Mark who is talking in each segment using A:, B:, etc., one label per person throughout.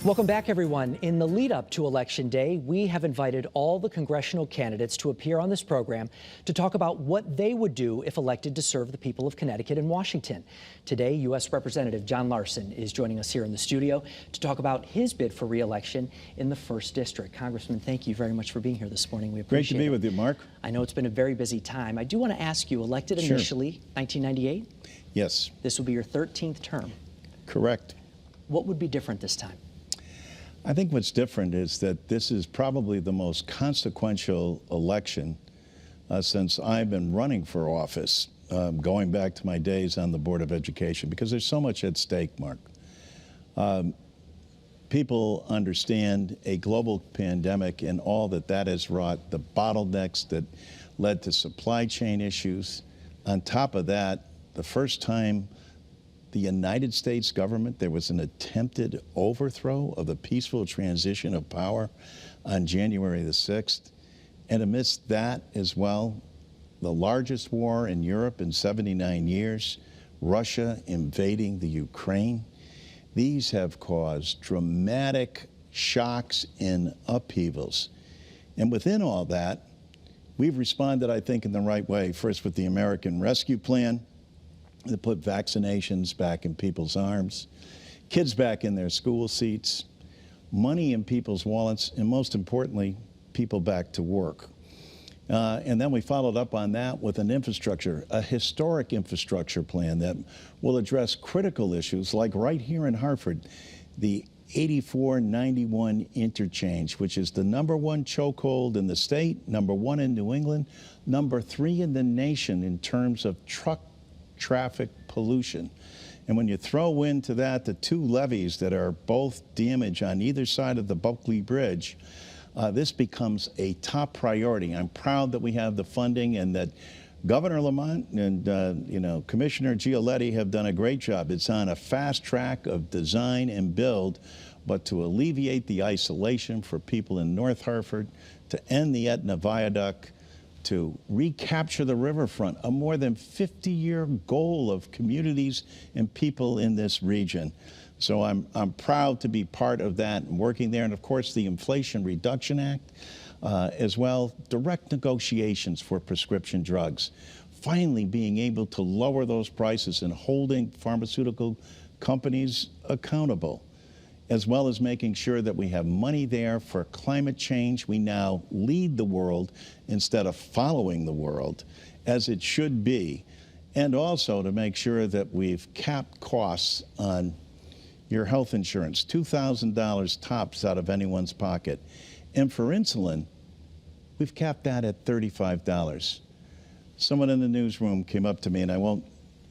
A: Welcome back, everyone. In the lead up to Election Day, we have invited all the congressional candidates to appear on this program to talk about what they would do if elected to serve the people of Connecticut and Washington. Today, U.S. Representative John Larson is joining us here in the studio to talk about his bid for re-election in the 1st District. Congressman, thank you very much for being here this morning. We appreciate it.
B: Great to be with you, Mark.
A: I know it's been a very busy time. I do want to ask you, elected initially, 1998?
B: Yes.
A: This will be your 13th term.
B: Correct.
A: What would be different this time?
B: I think what's different is that this is probably the most consequential election since I've been running for office, going back to my days on the Board of Education, because there's so much at stake, Mark. People understand a global pandemic and all that that has wrought, the bottlenecks that led to supply chain issues. On top of that, the first time the United States government, there was an attempted overthrow of the peaceful transition of power on January the 6th. And amidst that as well, the largest war in Europe in 79 years, Russia invading the Ukraine. These have caused dramatic shocks and upheavals. And within all that, we've responded, I think, in the right way. First with the American Rescue Plan, to put vaccinations back in people's arms, kids back in their school seats, money in people's wallets, and most importantly, people back to work. And then we followed up on that with an infrastructure, a historic infrastructure plan that will address critical issues like right here in Hartford, the 8491 interchange, which is the #1 chokehold in the state, #1 in New England, #3 in the nation in terms of truck traffic pollution. And when you throw into that the 2 levees that are both damaged on either side of the Buckley Bridge, this becomes a top priority. I'm proud that we have the funding and that Governor Lamont and Commissioner Gioletti have done a great job. It's on a fast track of design and build, but to alleviate the isolation for people in North Hartford, to end the Etna Viaduct, to recapture the riverfront, a more than 50-year goal of communities and people in this region. So I'm proud to be part of that and working there. And of course, the Inflation Reduction Act, as well, direct negotiations for prescription drugs. Finally being able to lower those prices and holding pharmaceutical companies accountable, as well as making sure that we have money there for climate change. We now lead the world instead of following the world, as it should be. And also to make sure that we've capped costs on your health insurance, $2,000 tops out of anyone's pocket. And for insulin, we've capped that at $35. Someone in the newsroom came up to me, and I won't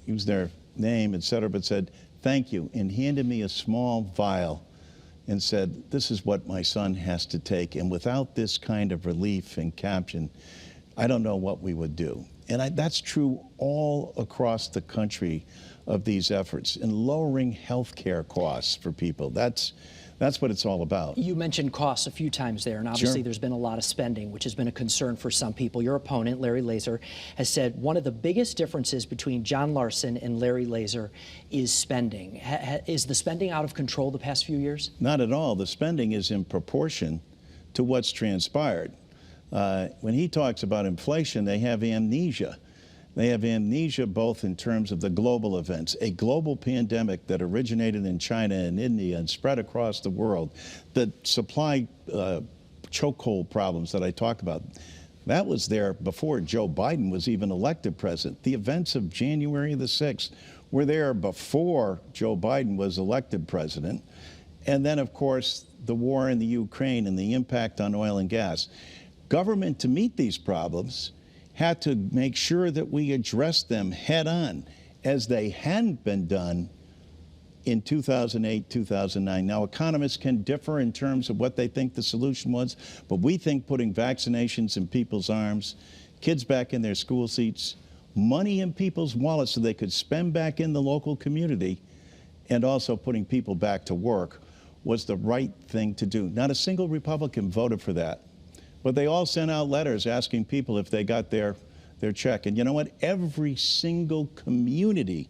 B: use their name, et cetera, but said, "Thank you," and handed me a small vial and said, "This is what my son has to take. And without this kind of relief and caption, I don't know what we would do." And that's true all across the country of these efforts in lowering health care costs for people. That's what it's all about.
A: You mentioned costs a few times there, and obviously There's been a lot of spending, which has been a concern for some people. Your opponent, Larry Laser, has said one of the biggest differences between John Larson and Larry Laser is spending. Is the spending out of control the past few years?
B: Not at all. The spending is in proportion to what's transpired. When he talks about inflation, they have amnesia. They have amnesia both in terms of the global events, a global pandemic that originated in China and India and spread across the world, the supply chokehold problems that I talked about. That was there before Joe Biden was even elected president. The events of January the 6th were there before Joe Biden was elected president. And then, of course, the war in the Ukraine and the impact on oil and gas. Government, to meet these problems, had to make sure that we addressed them head on, as they hadn't been done in 2008, 2009. Now, economists can differ in terms of what they think the solution was, but we think putting vaccinations in people's arms, kids back in their school seats, money in people's wallets so they could spend back in the local community, and also putting people back to work was the right thing to do. Not a single Republican voted for that. But they all sent out letters asking people if they got their check. And you know what? Every single community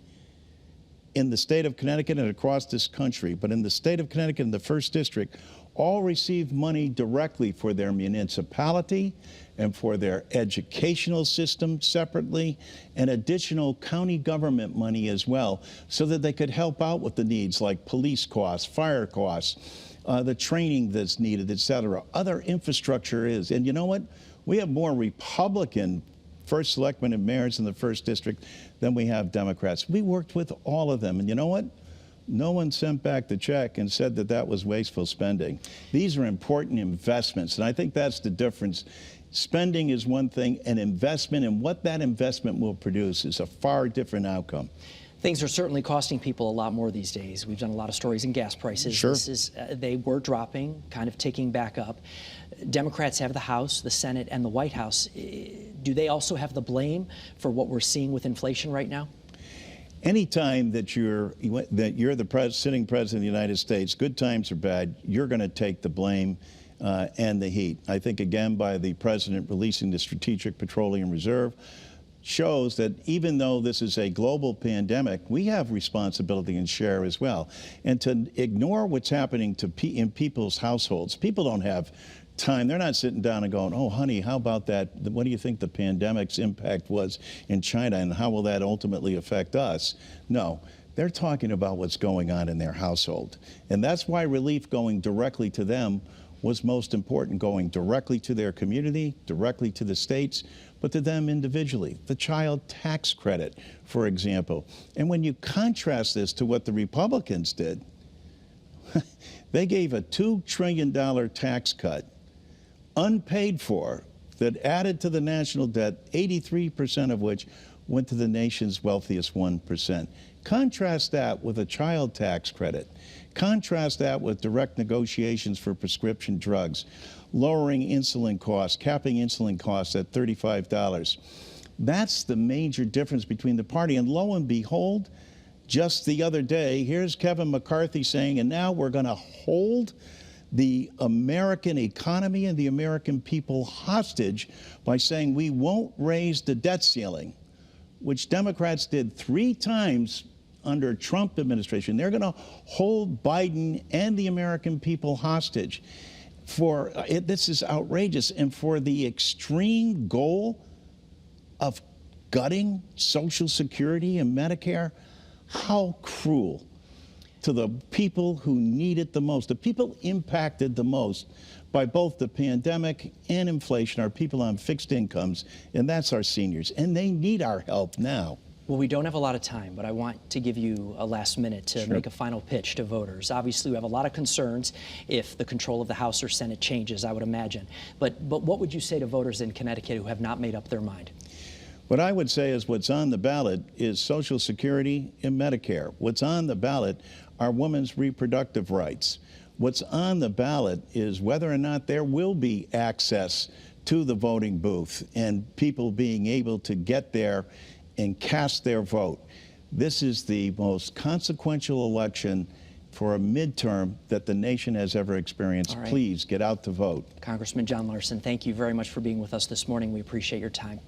B: in the state of Connecticut and across this country, but in the state of Connecticut in the 1st District, all receive money directly for their municipality and for their educational system separately, and additional county government money as well, so that they could help out with the needs like police costs, fire costs, the training that's needed, et cetera. Other infrastructure is. And you know what? We have more Republican first selectmen and mayors in the 1st District than we have Democrats. We worked with all of them. And you know what? No one sent back the check and said that that was wasteful spending. These are important investments, and I think that's the difference. Spending is one thing, and investment and what that investment will produce is a far different outcome.
A: Things are certainly costing people a lot more these days. We've done a lot of stories in gas prices.
B: Sure.
A: They were dropping, kind of ticking back up. Democrats have the House, the Senate, and the White House. Do they also have the blame for what we're seeing with inflation right now?
B: Anytime that you're the sitting president of the United States, good times or bad, you're going to take the blame and the heat. I think, again, by the president releasing the Strategic Petroleum Reserve, shows that even though this is a global pandemic, we have responsibility and share as well. And to ignore what's happening in people's households, people don't have time. They're not sitting down and going, oh, honey, how about that? What do you think the pandemic's impact was in China, and how will that ultimately affect us? No. They're talking about what's going on in their household. And that's why relief going directly to them was most important, going directly to their community, directly to the states, but to them individually. The child tax credit, for example. And when you contrast this to what the Republicans did, they gave a $2 trillion tax cut, unpaid for, that added to the national debt, 83% of which went to the nation's wealthiest 1%. Contrast that with a child tax credit. Contrast that with direct negotiations for prescription drugs, lowering insulin costs, capping insulin costs at $35. That's the major difference between the party. And lo and behold, just the other day, here's Kevin McCarthy saying, and now we're going to hold the American economy and the American people hostage by saying we won't raise the debt ceiling, which Democrats did 3 times under Trump administration. They're going to hold Biden and the American people hostage. This is outrageous. And for the extreme goal of gutting Social Security and Medicare, how cruel to the people who need it the most. The people impacted the most by both the pandemic and inflation are people on fixed incomes, and that's our seniors. And they need our help now.
A: Well, we don't have a lot of time, but I want to give you a last minute to make a final pitch to voters. Obviously, we have a lot of concerns if the control of the House or Senate changes, I would imagine. But what would you say to voters in Connecticut who have not made up their mind?
B: What I would say is what's on the ballot is Social Security and Medicare. What's on the ballot are women's reproductive rights. What's on the ballot is whether or not there will be access to the voting booth and people being able to get there and cast their vote. This is the most consequential election for a midterm that the nation has ever experienced. Please get out to vote.
A: Congressman John Larson, thank you very much for being with us this morning. We appreciate your time.